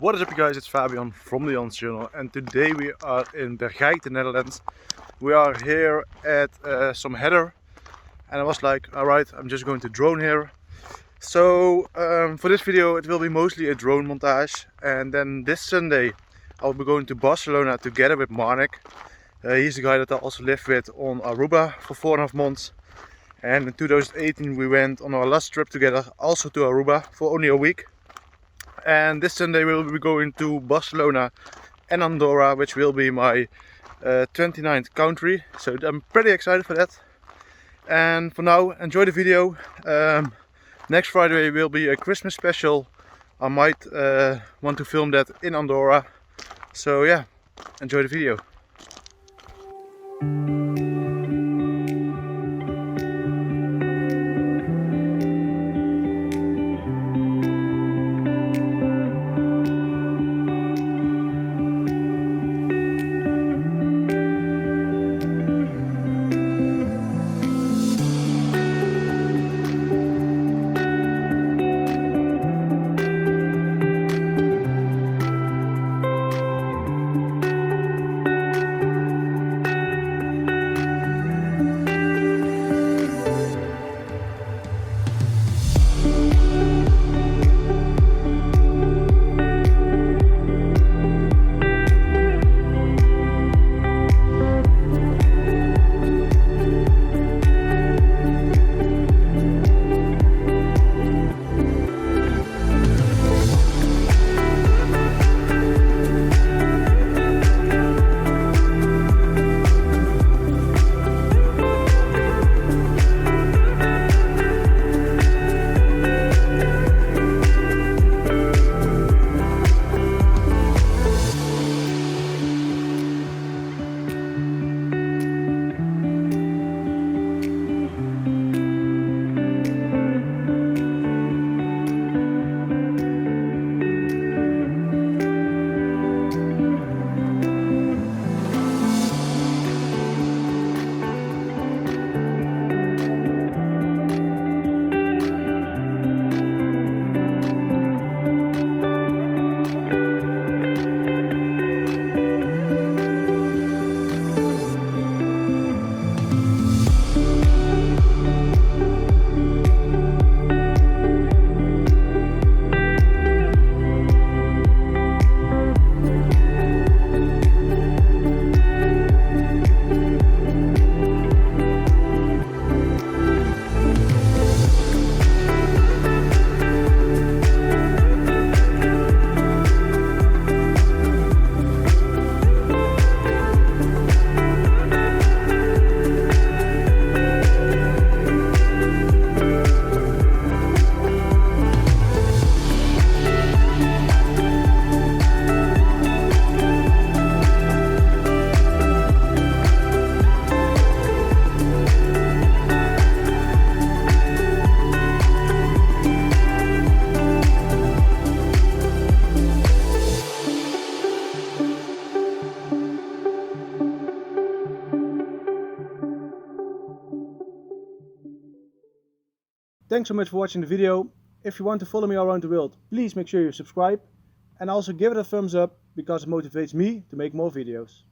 What is up, you guys? It's Fabian from the Jansen channel, and today we are in Bergeijk, the Netherlands. We are here at some heather, and I was like, alright, I'm just going to drone here. So for this video it will be mostly a drone montage, and then this Sunday I'll be going to Barcelona together with Marnik. He's the guy that I also lived with on Aruba for 4.5 months. And in 2018 we went on our last trip together also to Aruba for only a week. And this Sunday we'll be going to Barcelona and Andorra, which will be my 29th country. So I'm pretty excited for that. And for now, enjoy the video. Next Friday will be a Christmas special. I might want to film that in Andorra. So yeah, enjoy the video. Thanks so much for watching the video. If you want to follow me around the world, please make sure you subscribe and also give it a thumbs up because it motivates me to make more videos.